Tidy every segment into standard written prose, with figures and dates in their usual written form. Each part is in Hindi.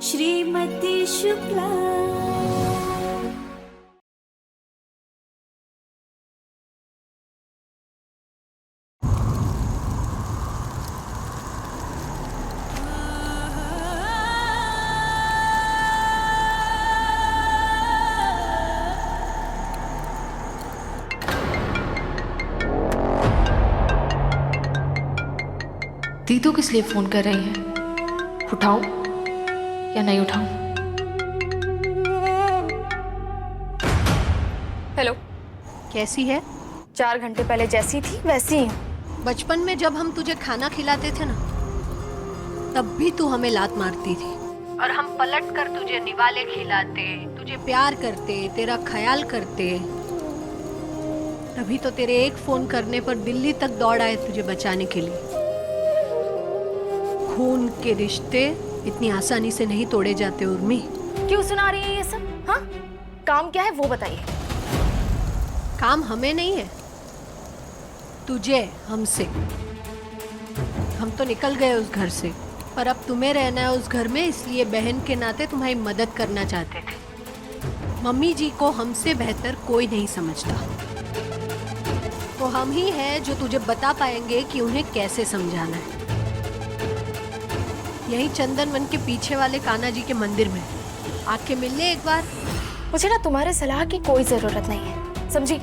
श्रीमती शुक्ला। दीदू किस लिए फोन कर रही है? उठाऊं या नहीं उठाऊं? हेलो, कैसी है? 4 घंटे पहले जैसी थी वैसी ही हूँ। बचपन में जब हम तुझे खाना खिलाते थे ना, तब भी तू हमें लात मारती थी और हम पलट कर तुझे निवाले खिलाते, तुझे प्यार करते, तेरा ख्याल करते। तभी तो तेरे एक फोन करने पर दिल्ली तक दौड़ आए तुझे बचाने के लिए। खून के रिश्ते इतनी आसानी से नहीं तोड़े जाते उर्मी। क्यों सुना रही है ये सब? हाँ, काम क्या है वो बताइए। काम हमें नहीं है, तुझे हमसे। हम तो निकल गए उस घर से, पर अब तुम्हें रहना है उस घर में, इसलिए बहन के नाते तुम्हारी मदद करना चाहते थे। मम्मी जी को हमसे बेहतर कोई नहीं समझता, तो हम ही हैं जो तुझे बता पाएंगे कि उन्हें कैसे समझाना है। यही चंदन वन के पीछे वाले कान्हा जी के मंदिर में आके मिल ले एक बार। मुझे ना तुम्हारे सलाह की कोई जरूरत नहीं है, समझी?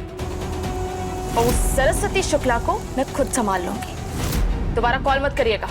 और उस सरस्वती शुक्ला को मैं खुद संभाल लूंगी। दोबारा कॉल मत करिएगा।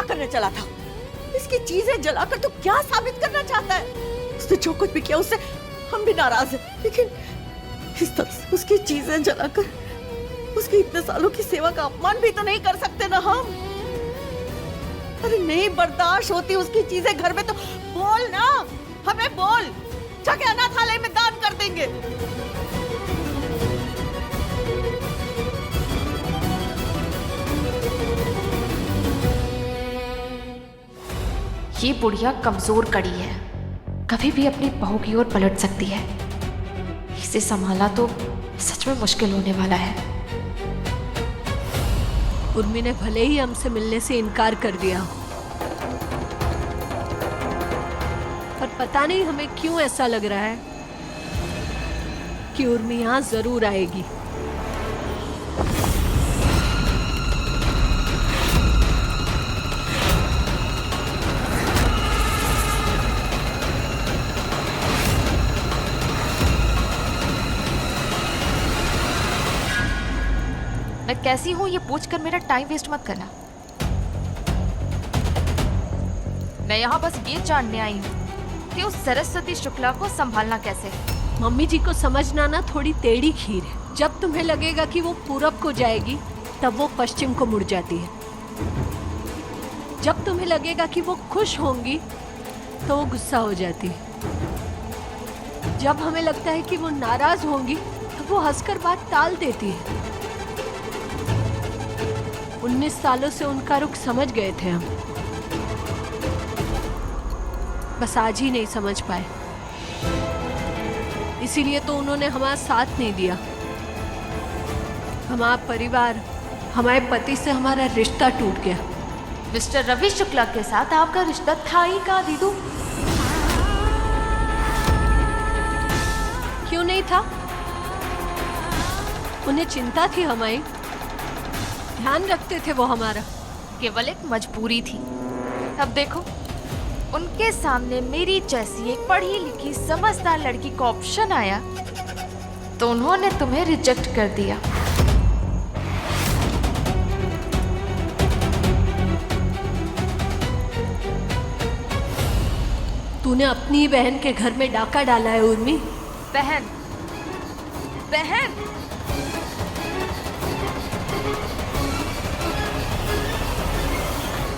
करने चला था? इसकी चीजें जलाकर तू क्या साबित करना चाहता है? उसने जो कुछ भी किया उससे हम भी नाराज हैं, लेकिन इस तरह से उसकी चीजें जलाकर उसकी इतने सालों की सेवा का अपमान भी तो नहीं कर सकते ना हम। अरे नहीं बर्दाश्त होती उसकी चीजें घर में तो बोल ना, हमें बोल, जाके अनाथालय में दान कर देंगे। ये बुढ़िया कमजोर कड़ी है, कभी भी अपनी बहू की ओर पलट सकती है। इसे संभालना तो सच में मुश्किल होने वाला है। उर्मी ने भले ही हमसे मिलने से इनकार कर दिया, पर पता नहीं हमें क्यों ऐसा लग रहा है कि उर्मी यहाँ जरूर आएगी। मैं कैसी हूं ये पूछकर मेरा टाइम वेस्ट मत करना। मैं यहाँ बस ये जानने आई हूँ कि उस सरस्वती शुक्ला को संभालना कैसे। मम्मी जी को समझना ना थोड़ी टेढ़ी खीर है। जब तुम्हें लगेगा कि वो पूरब को जाएगी, तब वो पश्चिम को मुड़ जाती है। जब तुम्हें लगेगा कि वो खुश होंगी, तो वो गुस्सा हो जाती है। जब हमें लगता है कि वो नाराज होंगी, तो वो हंसकर बात टाल देती है। 19 सालों से उनका रुख समझ गए थे हम, बस आज ही नहीं समझ पाए। इसीलिए तो उन्होंने हमारा साथ नहीं दिया। हमारा परिवार, हमारे पति से हमारा रिश्ता टूट गया। मिस्टर रवि शुक्ला के साथ आपका रिश्ता था ही का दीदू? क्यों नहीं था? उन्हें चिंता थी हमारी, ध्यान रखते थे वो हमारा। केवल एक मजबूरी थी। अब देखो उनके सामने मेरी जैसी एक पढ़ी लिखी समझदार लड़की का ऑप्शन आया तो उन्होंने तुम्हें रिजेक्ट कर दिया। तूने अपनी ही बहन के घर में डाका डाला है उर्मी। बहन, बहन,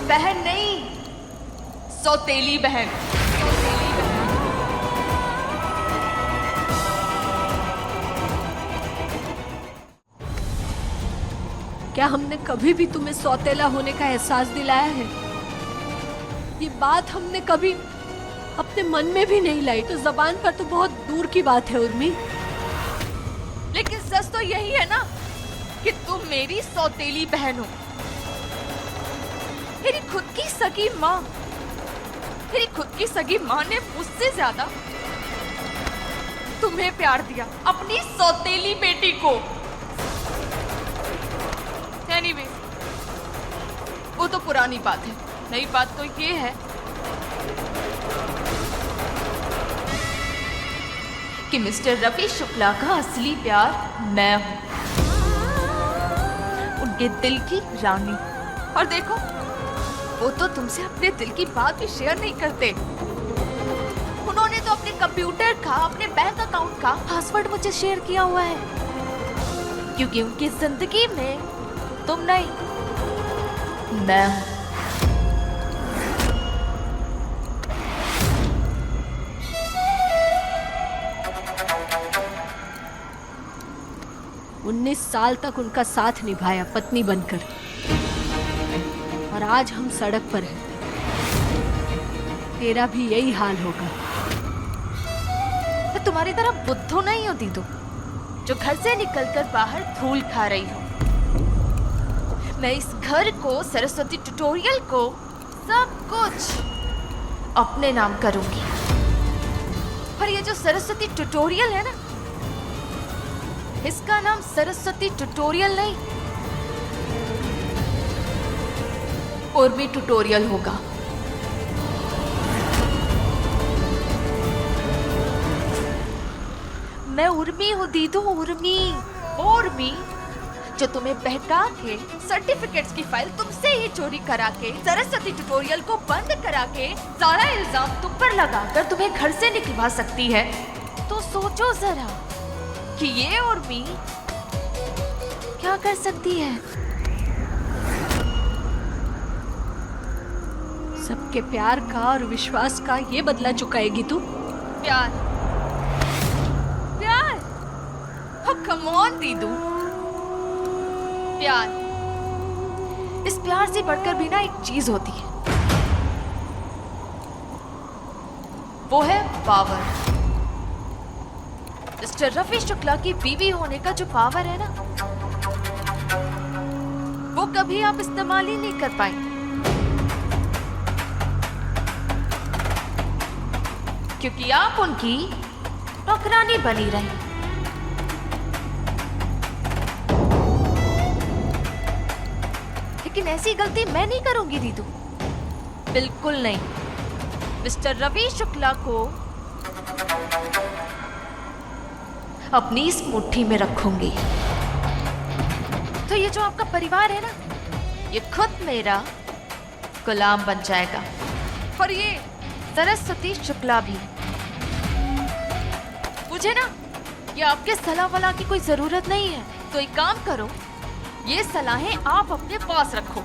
बहन नहीं, सौतेली बहन। क्या हमने कभी भी तुम्हें सौतेला होने का एहसास दिलाया है? ये बात हमने कभी अपने मन में भी नहीं लाई, तो जबान पर तो बहुत दूर की बात है उर्मी। लेकिन सच तो यही है ना कि तुम मेरी सौतेली बहन हो। मेरी खुद की सगी माँ, मेरी खुद की सगी माँ ने मुझसे ज्यादा तुम्हें प्यार दिया, अपनी सौतेली बेटी को। एनीवे, वो तो पुरानी बात है। नई बात तो ये है कि मिस्टर रवि शुक्ला का असली प्यार मैं हूं, उनके दिल की रानी। और देखो, वो तो तुमसे अपने दिल की बात भी शेयर नहीं करते। उन्होंने तो अपने कंप्यूटर का, अपने बैंक अकाउंट का पासवर्ड मुझे शेयर किया हुआ है, क्योंकि उनकी जिंदगी में तुम नहीं, मैं हूं। 19 साल तक उनका साथ निभाया पत्नी बनकर, और आज हम सड़क पर हैं। तेरा भी यही हाल होगा। मैं तुम्हारी तरह बुद्धू नहीं हूँ दीदू, जो घर से निकलकर बाहर धूल खा रही हूँ। मैं इस घर को, सरस्वती ट्यूटोरियल को, सब कुछ अपने नाम करूंगी। पर ये जो सरस्वती ट्यूटोरियल है ना, इसका नाम सरस्वती ट्यूटोरियल नहीं, उर्मी ट्यूटोरियल होगा। मैं उर्मी हूँ दीदू, उर्मी। उर्मी जो तुम्हें बहका के सर्टिफिकेट्स की फाइल तुमसे ही चोरी करा के, सरस्वती ट्यूटोरियल को बंद करा के, सारा इल्जाम तुम पर लगाकर तुम्हें घर से निकलवा सकती है। तो सोचो जरा कि ये उर्मी क्या कर सकती है। सबके प्यार का और विश्वास का ये बदला चुकाएगी तू? प्यार, प्यार, oh, come on दीदू, प्यार। इस प्यार से बढ़कर भी ना एक चीज होती है, वो है पावर। मिस्टर रवि शुक्ला की बीवी होने का जो पावर है ना, वो कभी आप इस्तेमाल ही नहीं कर पाए, क्योंकि आप उनकी नौकरानी बनी रही। लेकिन ऐसी गलती मैं नहीं करूंगी दीदू, बिल्कुल नहीं। मिस्टर रवि शुक्ला को अपनी इस मुट्ठी में रखूंगी, तो ये जो आपका परिवार है ना, ये खुद मेरा गुलाम बन जाएगा। और ये सरस्वती शुक्ला भी। मुझे ना ये आपके सलाह वलाह की कोई जरूरत नहीं है। तो एक काम करो, ये सलाहें आप अपने पास रखो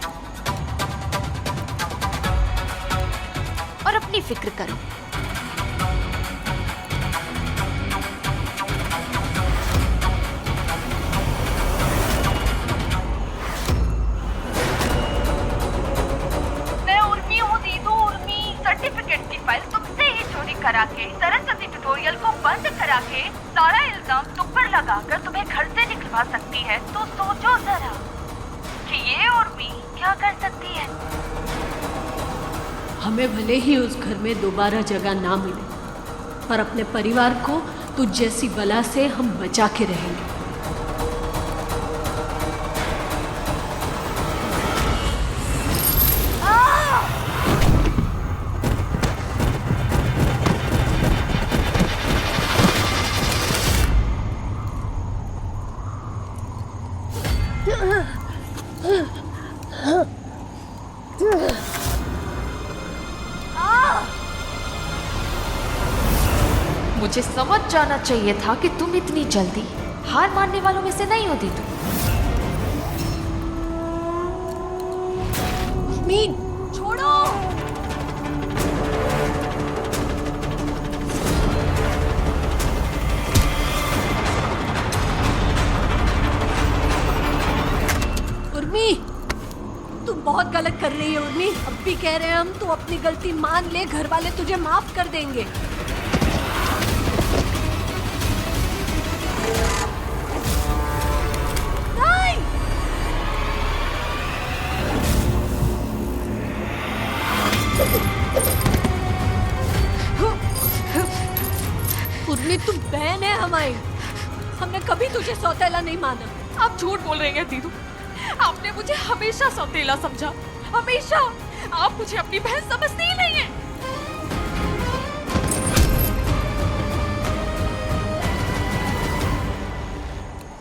और अपनी फिक्र करो। मैं उर्मी हूँ दीदू, उर्मी। सर्टिफिकेट की फाइल तुमसे ही चोरी करा के, सरस्वती ट्यूटोरियल को बंद करा के, सारा इल्जाम तुम पर लगाकर तुम्हें घर से निकलवा सकती है। तो सोचो जरा कि ये उर्मी क्या कर सकती है। हमें भले ही उस घर में दोबारा जगह ना मिले, पर अपने परिवार को तुझ जैसी बला से हम बचा के रहेंगे। मुझे समझ जाना चाहिए था कि तुम इतनी जल्दी हार मानने वालों में से नहीं होती। तुम मीन छोड़ो। उर्मी, तुम बहुत गलत कर रही है उर्मी। अब भी कह रहे हैं हम, तू अपनी गलती मान ले, घर वाले तुझे माफ कर देंगे। नहीं! उर्मी, तू बहन है हमारी। हमने कभी तुझे सौतेला नहीं माना। आप झूठ बोल रही हैं दीदू। आपने मुझे हमेशा सौतेला समझा, हमेशा। आप मुझे अपनी बहन समझती ही नहीं है।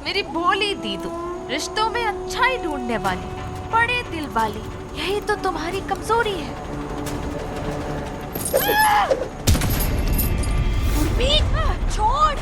मेरी भोली दीदू, रिश्तों में अच्छाई ढूंढने वाली, बड़े दिल वाली, यही तो तुम्हारी कमजोरी है। उर्मी, छोड़।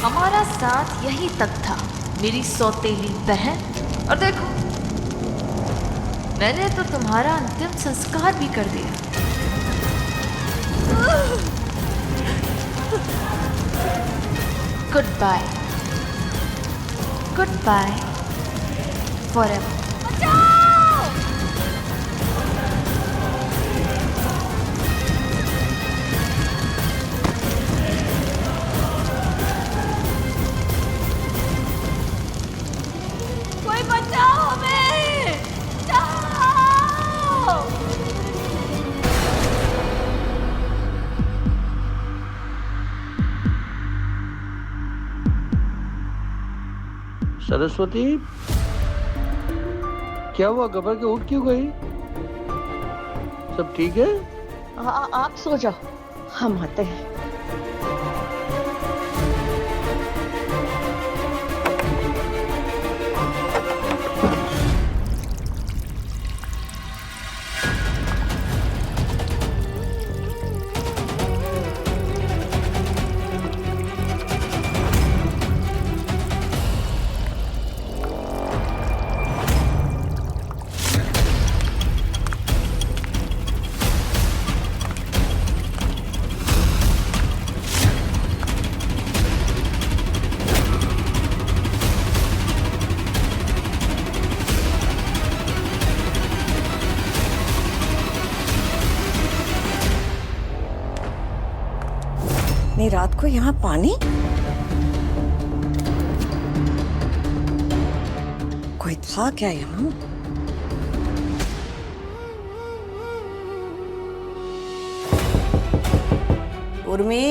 हमारा साथ यहीं तक था मेरी सौतेली बहन। और देखो, मैंने तो तुम्हारा अंतिम संस्कार भी कर दिया। Good bye, good bye forever. Saraswati, क्या हुआ? घबरा के उठ क्यों गई? सब ठीक है? आप सो जाओ, हम आते हैं। रात को यहाँ पानी? कोई था क्या यहाँ? उर्मी,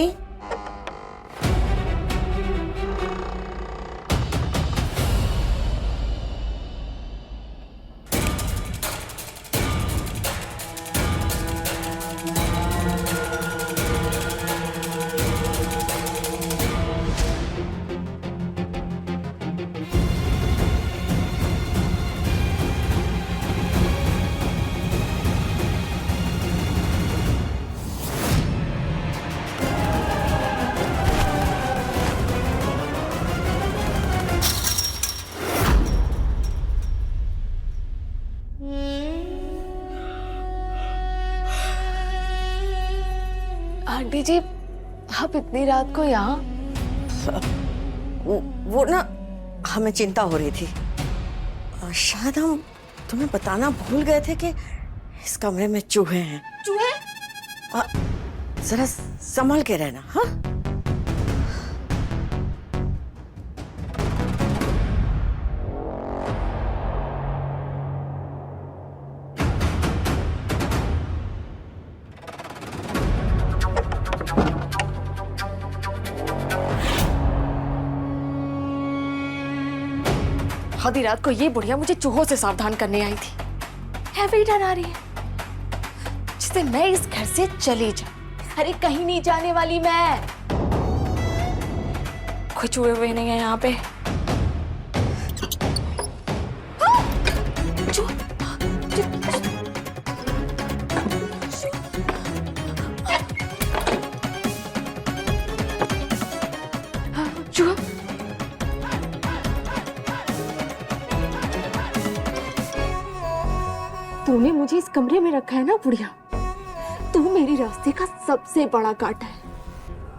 आंटी जी, आप इतनी रात को यहाँ? वो ना हमें चिंता हो रही थी। शायद हम तुम्हें बताना भूल गए थे कि इस कमरे में चूहे हैं। चूहे? जरा संभल के रहना, हाँ? आधी रात को ये बुढ़िया मुझे चूहों से सावधान करने आई थी। है भी डरा रही है जिससे मैं इस घर से चली जाऊं। अरे कहीं नहीं जाने वाली मैं। कोई चूहे हुए नहीं है यहाँ पे। चूहा तूने मुझे इस कमरे में रखा है ना बुढ़िया, तू मेरे रास्ते का सबसे बड़ा कांटा है।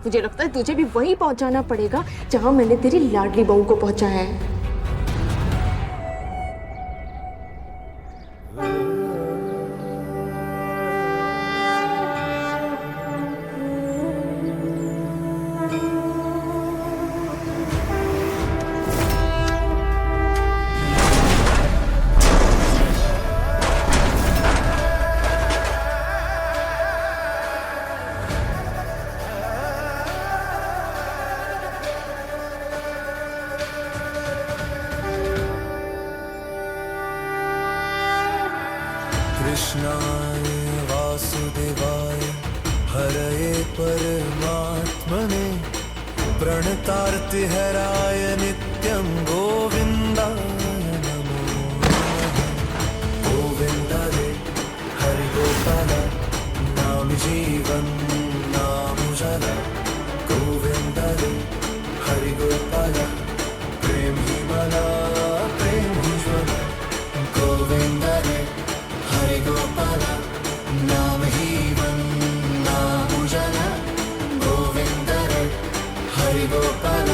मुझे लगता है तुझे भी वहीं पहुंचाना पड़ेगा जहां मैंने तेरी लाडली बहू को पहुंचाया है। कृष्णाय वासुदेवाय हरये परमात्मने प्रणतार्तिहराय नित्यं गोविन्दाय नमो नमः। गोविन्दाय हरि गोपाल नाम जीवन नाम उजाला। गोविन्दाय हरि गोपाल प्रेम ही मला प्रेम ही ज्वाला। गोविन्दाय हरि गोपाल नाम जीवन नाम उजाला। गोविंद रे हरि गोपाल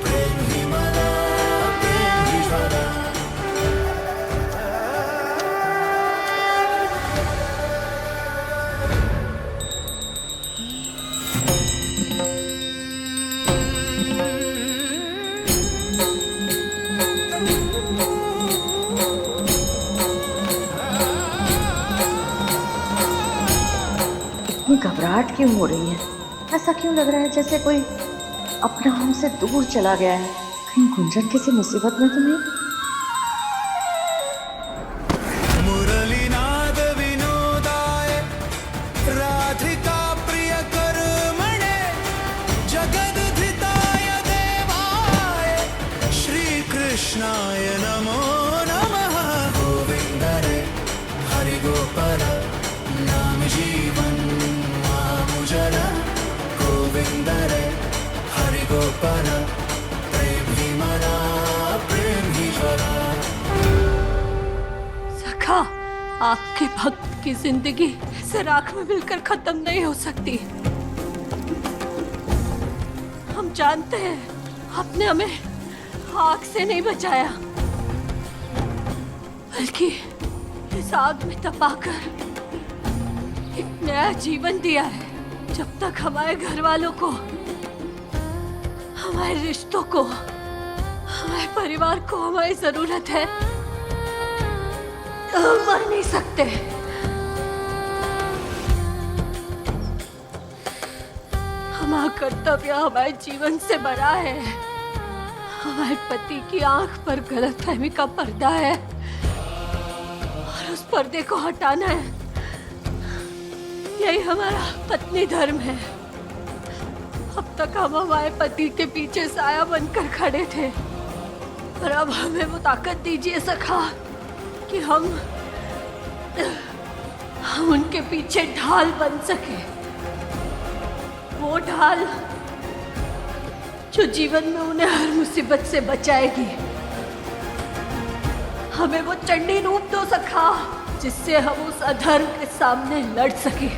प्रेम ही मला प्रेम ही ज्वाला। इतनी घबराहट क्यों हो रही है? ऐसा क्यों लग रहा है जैसे कोई अपना हमसे दूर चला गया है? कहीं गुंजन किसी मुसीबत में तो नहीं? मुरलीनाद विनोदाय राधिका प्रिय कर्मणे जगदधिताय देवाय श्री कृष्णाय नमो नमः। गोविंद रे हरि गोपाल नाम जीवन नाम उजाला। गोविंद रे हरि गोपाल प्रेम ही मला प्रेम ही ज्वाला। सखा, आपके भक्त की जिंदगी ऐसे राख में मिलकर खत्म नहीं हो सकती। हम जानते हैं आपने हमें आग से नहीं बचाया, बल्कि इस आग में तपाकर एक नया जीवन दिया है। जब तक हमारे घर वालों को हमारे रिश्तों को, हमारे परिवार को हमारी जरूरत है। हम मर नहीं सकते। हमारा कर्तव्य हमारे जीवन से बड़ा है। हमारे पति की आंख पर गलतफहमी का पर्दा है और उस पर्दे को हटाना है। यही हमारा पत्नी धर्म है। अब तक हम हमारे पति के पीछे साया बनकर खड़े थे, पर अब हमें वो ताकत दीजिए सखा कि हम उनके पीछे ढाल बन सके। वो ढाल जो जीवन में उन्हें हर मुसीबत से बचाएगी। हमें वो चंडी रूप दो सखा, जिससे हम उस अधर्म के सामने लड़ सके।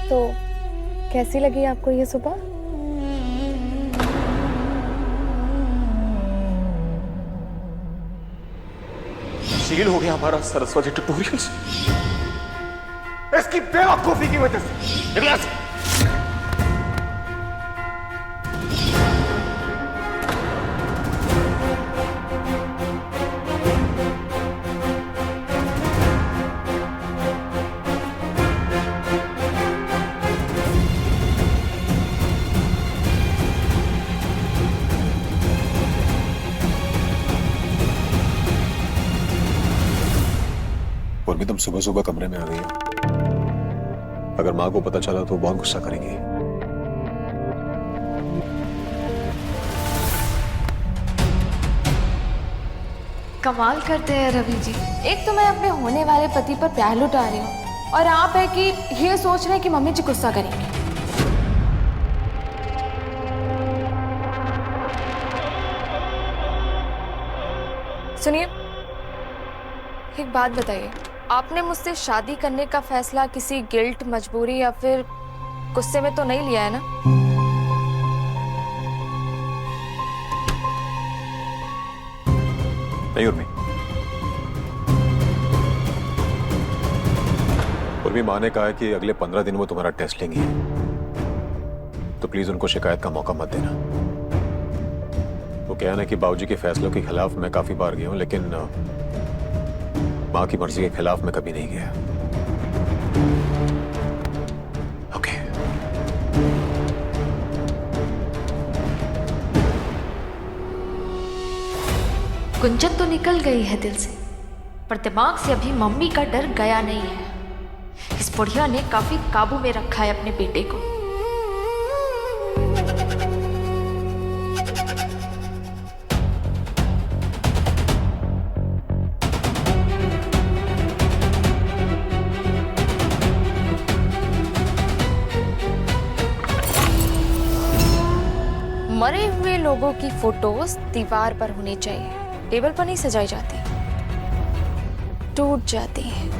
तो कैसी लगी आपको ये सुबह? सील हो गया हमारा सरस्वती ट्यूटोरियल्स इसकी बेवकूफी की वजह से। निकला से। और भी तुम सुबह सुबह कमरे में आ गई हो। अगर माँ को पता चला तो बहुत गुस्सा करेंगी। कमाल करते हैं रवि जी। एक तो मैं अपने होने वाले पति पर प्यार लुटा रही हूँ और आप है कि ये सोच रहे हैं कि मम्मी जी गुस्सा करेंगे। सुनिए, एक बात बताइए, आपने मुझसे शादी करने का फैसला किसी गिल्ट, मजबूरी या फिर गुस्से में तो नहीं लिया है ना? नहीं उर्मी, उर्मी माँ ने कहा है कि अगले 15 दिन वो तुम्हारा टेस्ट लेंगी, तो प्लीज उनको शिकायत का मौका मत देना। वो कहना है कि बाबूजी के फैसलों के खिलाफ मैं काफी बार गया हूं, लेकिन माँ की मर्जी के खिलाफ मैं कभी नहीं गया। ओके। गुंजन तो निकल गई है दिल से, पर दिमाग से अभी मम्मी का डर गया नहीं है। इस बुढ़िया ने काफी काबू में रखा है अपने बेटे को। मरे हुए लोगों की फोटोज दीवार पर होनी चाहिए, टेबल पर नहीं सजाई जाती, टूट जाती है।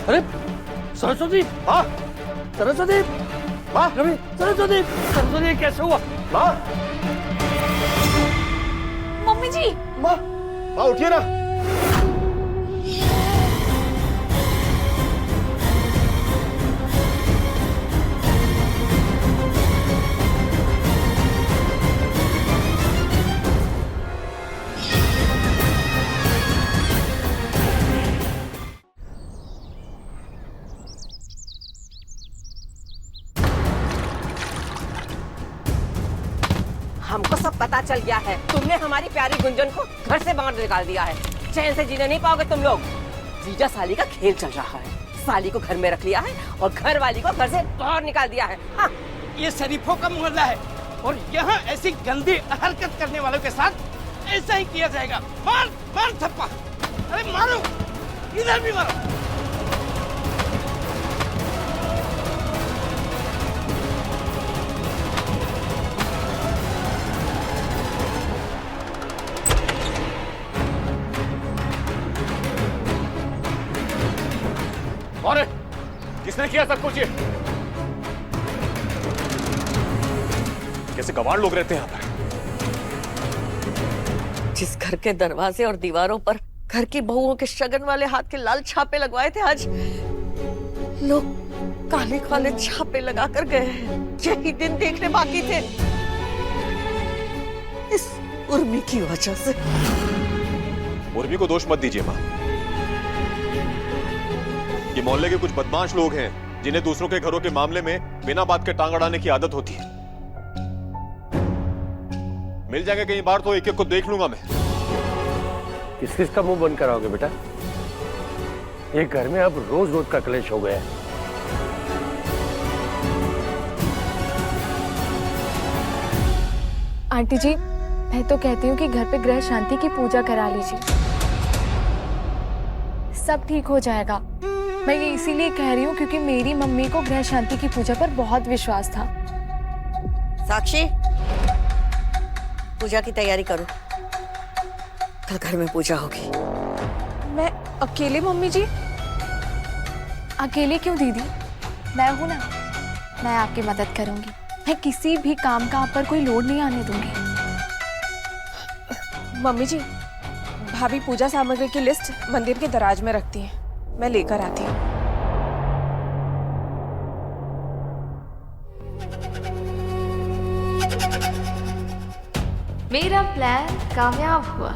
अरे सरस्वती, हाँ सरस्वती, माँ रवि, सरस्वती, सरस्वती कैसे हुआ? माँ, मम्मी जी, माँ, माँ उठिए ना। हमको सब पता चल गया है। तुमने हमारी प्यारी गुंजन को घर से बाहर निकाल दिया है। चैन से जीने नहीं पाओगे तुम लोग। जीजा साली का खेल चल रहा है। साली को घर में रख लिया है और घर वाली को घर से बाहर निकाल दिया है। हाँ। ये शरीफों का मोहल्ला है और यहाँ ऐसी गंदी हरकत करने वालों के साथ ऐसा ही किया जाएगा। मार मार थप्पा, अरे मारो, इधर भी मारो। और किसने किया सब कुछ ये? कैसे गवार लोग रहते हैं यहाँ पर? जिस घर के दरवाजे और दीवारों पर घर की बहुओं के शगन वाले हाथ के लाल छापे लगवाए थे, आज लोग काले काले छापे लगा कर गए हैं। यही दिन देखने बाकी थे। इस उर्मी की वजह से। उर्मी को दोष मत दीजिए माँ। ये मोहल्ले के कुछ बदमाश लोग हैं जिन्हें दूसरों के घरों के मामले में बिना बात के टांग अड़ाने की आदत होती है। मिल जाएंगे कई बार तो एक एक को देख लूंगा मैं। किस किस का मुंह बंद कराओगे बेटा? ये घर में अब रोज रोज का क्लेश हो गया है। आंटी जी, मैं तो कहती हूँ कि घर पे ग्रह शांति की पूजा करा लीजिए, सब ठीक हो जाएगा। मैं ये इसीलिए कह रही हूँ क्योंकि मेरी मम्मी को ग्रह शांति की पूजा पर बहुत विश्वास था। साक्षी, पूजा की तैयारी करो। कल घर में पूजा होगी। मैं अकेले मम्मी जी? अकेले क्यों दीदी, मैं हूं ना, मैं आपकी मदद करूंगी। मैं किसी भी काम का आप पर कोई लोड नहीं आने दूंगी। मम्मी जी, भाभी पूजा सामग्री की लिस्ट मंदिर के दराज में रखती हैं, मैं लेकर आती हूँ। मेरा प्लान कामयाब हुआ।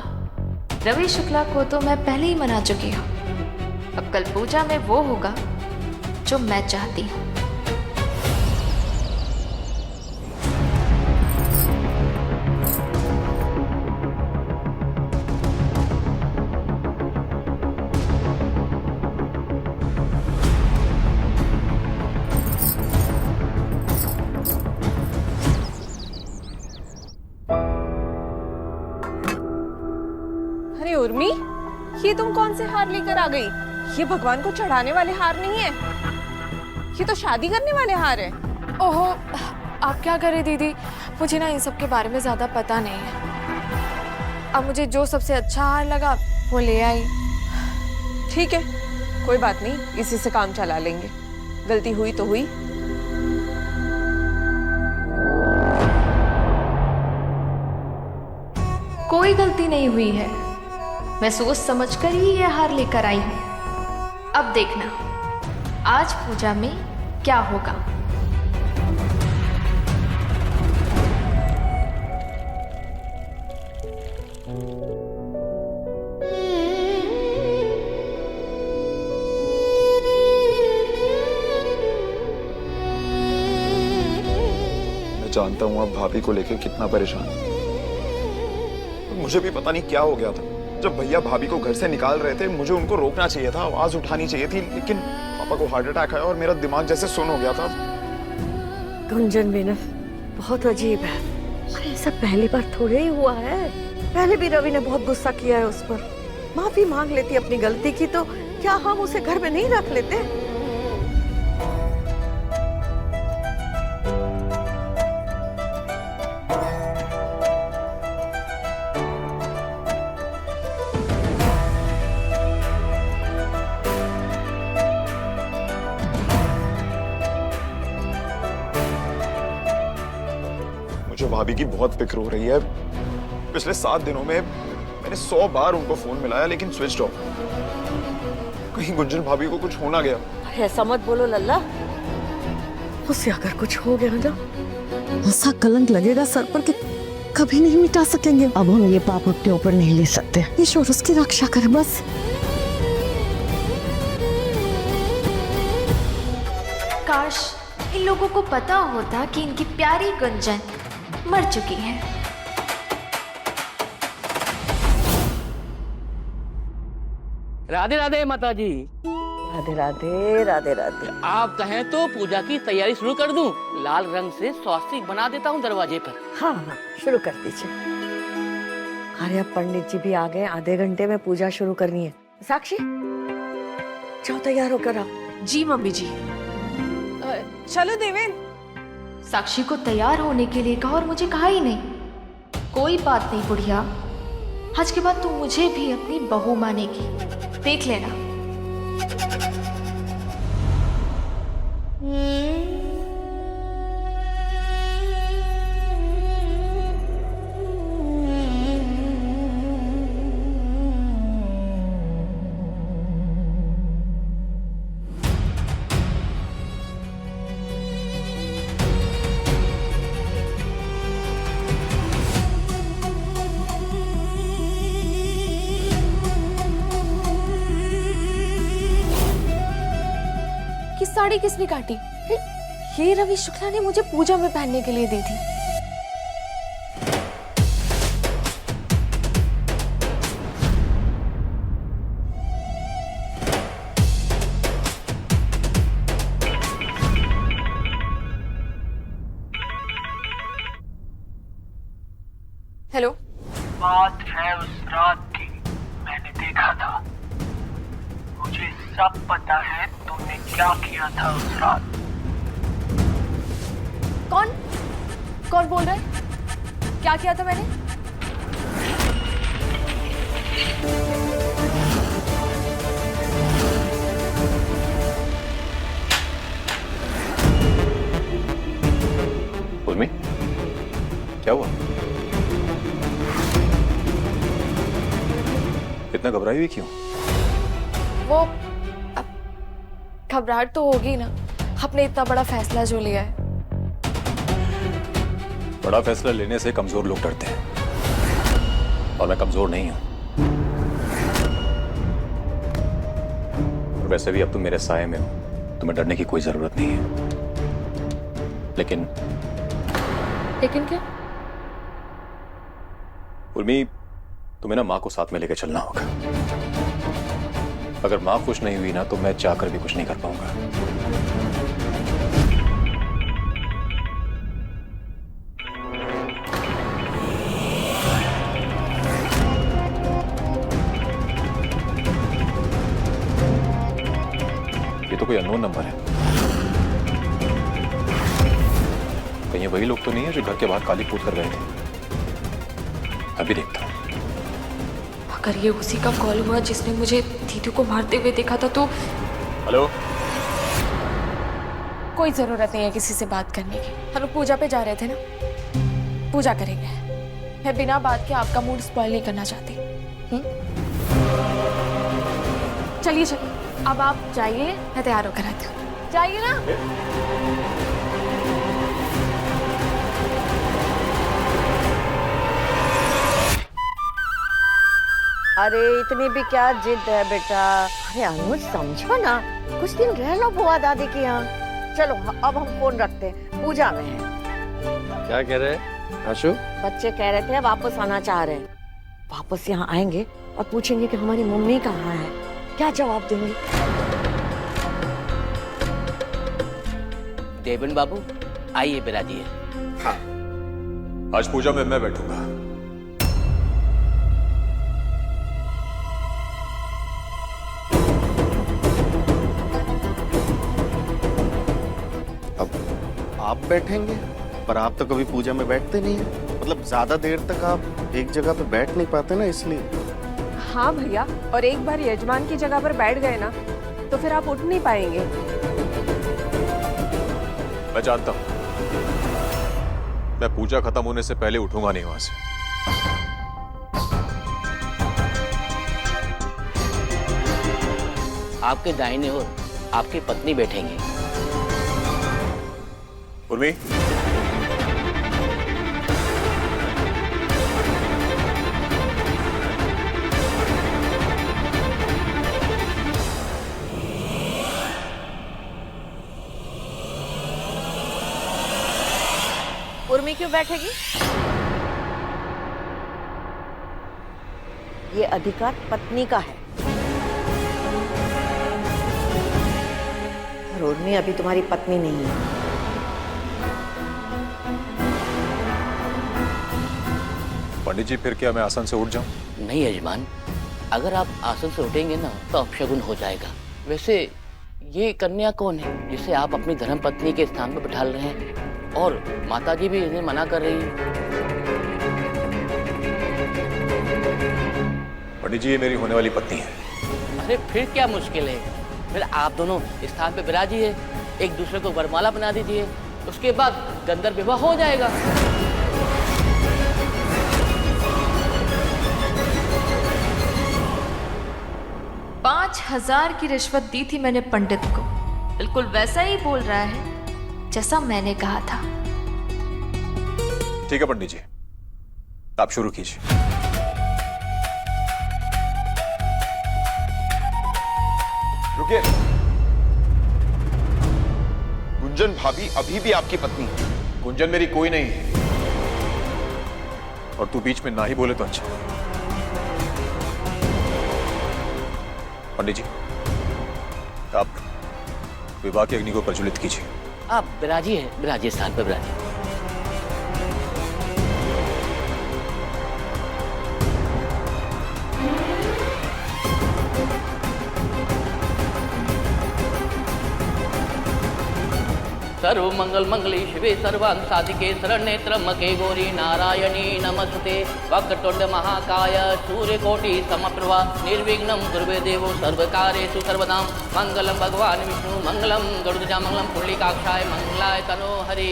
रवि शुक्ला को तो मैं पहले ही मना चुकी हूँ। अब कल पूजा में वो होगा जो मैं चाहती हूँ। अरे उर्मी, ये तुम कौन से हार लेकर आ गई? ये भगवान को चढ़ाने वाले हार नहीं है, ये तो शादी करने वाले हार है। ओहो, आप क्या करें दीदी, मुझे ना इन सब के बारे में ज्यादा पता नहीं है। अब मुझे जो सबसे अच्छा हार लगा वो ले आई। ठीक है, कोई बात नहीं, इसी से काम चला लेंगे। गलती हुई तो हुई। कोई गलती नहीं हुई है, मैं सोच समझकर ही ये हार लेकर आई हूं। अब देखना आज पूजा में क्या होगा। मैं जानता हूं आप भाभी को लेकर कितना परेशान हैं। मुझे भी पता नहीं क्या हो गया था। जब भैया भाभी को घर से निकाल रहे थे, मुझे उनको रोकना चाहिए था, आवाज उठानी चाहिए थी, लेकिन पापा को हार्ट अटैक आया और मेरा दिमाग जैसे सुन हो गया था। गुंजन भी ना बहुत अजीब है। अरे ऐसा पहली बार थोड़े ही हुआ है। पहले भी रवि ने बहुत गुस्सा किया है उस पर। माफी मांग लेती अपनी गलती की तो क्या हम उसे घर में नहीं रख लेते? मुझे भाभी की बहुत फिक्र हो रही है। पिछले 7 दिनों में मैंने 100 बार उनको फोन मिलाया लेकिन स्विच ऑफ। कहीं गुंजन भाभी को कुछ हो ना गया। ऐसा मत बोलो लल्ला, उसे अगर कुछ हो गया ना, ऐसा कलंक लगेगा सर पर कि कभी नहीं मिटा सकेंगे। अब हम ये पाप अपने ऊपर नहीं ले सकते। ईश्वर उसकी रक्षा करे बस। काश इन लोगों को पता होता कि इनकी प्यारी गुंजन मर चुकी है। राधे राधे माता जी। राधे राधे राधे राधे। आप कहें तो पूजा की तैयारी शुरू कर दूं। लाल रंग से स्वास्तिक बना देता हूँ दरवाजे पर। हाँ हाँ शुरू कर दीजिए। अरे अब पंडित जी भी आ गए, आधे घंटे में पूजा शुरू करनी है। साक्षी जाओ तैयार होकर आओ। जी मम्मी जी। चलो देवेन। साक्षी को तैयार होने के लिए कहा और मुझे कहा ही नहीं। कोई बात नहीं बुढ़िया, आज के बाद तू मुझे भी अपनी बहू मानेगी, देख लेना। साड़ी किसने काटी? ये रवि शुक्ला ने मुझे पूजा में पहनने के लिए दी थी। हेलो। बात है उस रात की, मैंने देखा था। मुझे सब पता है तुमने क्या किया था उस रात। कौन बोल रहा है? क्या किया था मैंने? उर्मी, क्या हुआ? इतना घबराई हुई क्यों? वो घबराहट तो होगी ना, आपने इतना बड़ा फैसला जो लिया है। बड़ा फैसला लेने से कमजोर लोग डरते हैं, और मैं कमजोर नहीं हूं। और वैसे भी अब तुम मेरे साये में हो, तुम्हें डरने की कोई जरूरत नहीं है। लेकिन क्या? उर्मी, तुम्हें ना माँ को साथ में लेकर चलना होगा। अगर माँ खुश नहीं हुई ना तो मैं चाहकर भी कुछ नहीं कर पाऊंगा। ये तो कोई अननोन नंबर है। कहीं वही लोग तो नहीं है जो घर के बाहर काली कूद कर गए थे? अभी देखता हूं। अगर ये उसी का कॉल हुआ जिसने मुझे दीदू को मारते हुए देखा था तो। हेलो। कोई जरूरत नहीं है किसी से बात करने की। हम लोग पूजा पे जा रहे थे ना, पूजा करेंगे। मैं बिना बात के आपका मूड स्पॉइल नहीं करना चाहती। चलिए अब आप जाइए, मैं तैयार होकर आती हूँ। जाइए ना। अरे इतनी भी क्या जिद है बेटा? अरे अनुज समझो ना, कुछ दिन रह लो बुआ दादी के यहाँ। चलो अब हम फोन रखते हैं, पूजा में है। क्या कह रहे हैं आशु? बच्चे कह रहे थे वापस आना चाह रहे हैं। वापस यहाँ आएंगे और पूछेंगे कि हमारी मम्मी कहाँ है। क्या जवाब देंगे? देवन बाबू आइए, बिराजिए। हाँ, आज पूजा में मैं बैठूंगा। आप बैठेंगे, पर आप तो कभी पूजा में बैठते नहीं हैं। मतलब ज्यादा देर तक आप एक जगह पे बैठ नहीं पाते ना, इसलिए। हाँ भैया, और एक बार यजमान की जगह पर बैठ गए ना तो फिर आप उठ नहीं पाएंगे। मैं जानता हूं, मैं पूजा खत्म होने से पहले उठूंगा नहीं वहां से। आपके दाहिने ओर आपकी पत्नी बैठेंगी। उर्मी, उर्मी क्यों बैठेगी? ये अधिकार पत्नी का है। उर्मी अभी तुम्हारी पत्नी नहीं है। पंडित जी, फिर क्या मैं आसन से उठ जाऊं? नहीं यजमान, अगर आप आसन से उठेंगे ना तो अपशगुन हो जाएगा। वैसे ये कन्या कौन है जिसे आप अपनी धर्म पत्नी के स्थान पर बिठा रहे हैं? और माताजी भी इन्हें मना कर रही है। पंडित जी, ये मेरी होने वाली पत्नी है। अरे फिर क्या मुश्किल है, फिर आप दोनों स्थान पे विराजिए, एक दूसरे को वरमाला बना दीजिए, उसके बाद गंधर्व विवाह हो जाएगा। 5,000 की रिश्वत दी थी मैंने पंडित को। बिल्कुल वैसा ही बोल रहा है जैसा मैंने कहा था। ठीक है पंडित जी, आप शुरू कीजिए। रुकिए। गुंजन भाभी अभी भी आपकी पत्नी है। गुंजन मेरी कोई नहीं है, और तू बीच में ना ही बोले तो अच्छा। पंडित जी, आप विवाह की अग्नि को प्रज्वलित कीजिए। आप विराजिए स्थान पर विराजिए। सर्व मंगल मंगली शिवे सर्वांग साधिके शरण्ये त्र्यंबके गौरी नारायणी नमस्ते। वक्रतुंड महाकाय सूर्यकोटि समप्रभा निर्विघ्नं कुरु देवो सर्वकार्येषु सर्वदा। मंगलम भगवान विष्णु मंगलम गरुड़ध्वजा मंगलम पुंडरीकाक्षाय मंगलाय तनो हरि।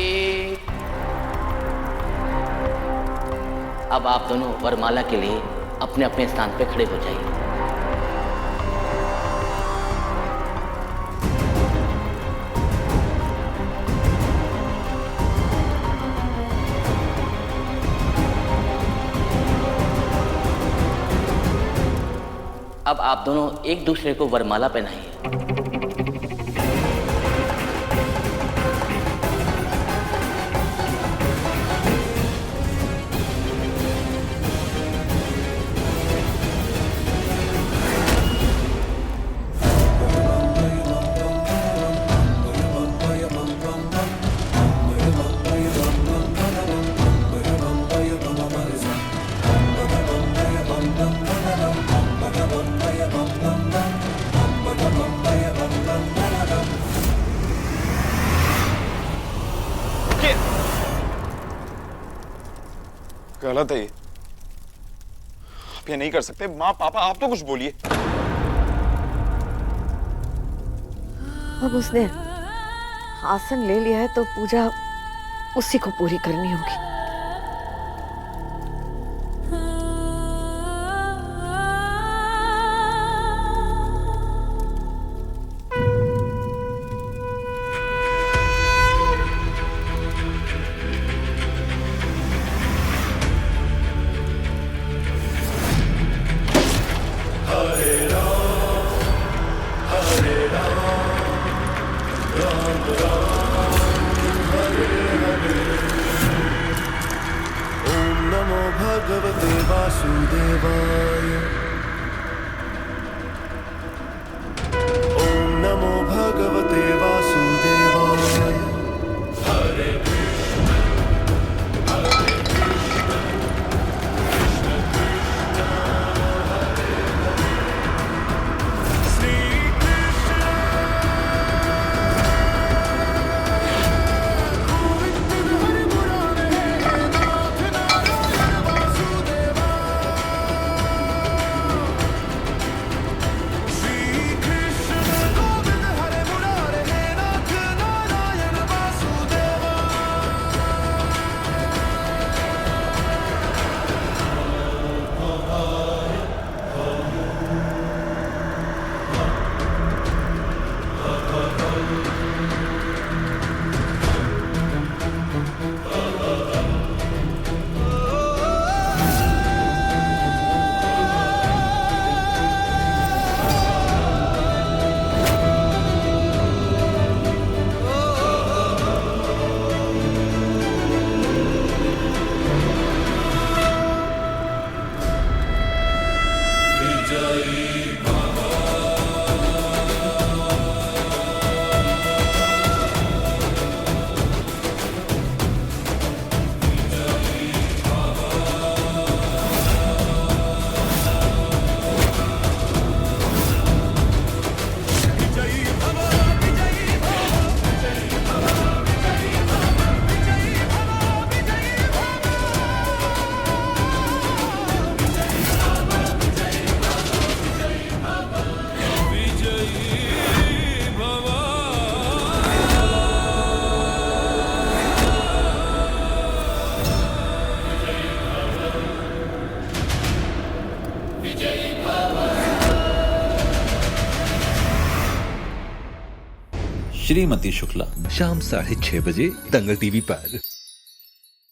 अब आप दोनों वरमाला के लिए अपने अपने स्थान पर खड़े हो जाइए। अब आप दोनों एक दूसरे को वरमाला पहनाइए। गलत है ये, आप ये नहीं कर सकते। माँ पापा आप तो कुछ बोलिए। अब उसने आसन ले लिया है तो पूजा उसी को पूरी करनी होगी। भगवते वासुदेवाय। ओम नमो भगवते वासुदेवाय। हरे श्रीमती शुक्ला शाम 6:30 बजे दंगल टीवी पर।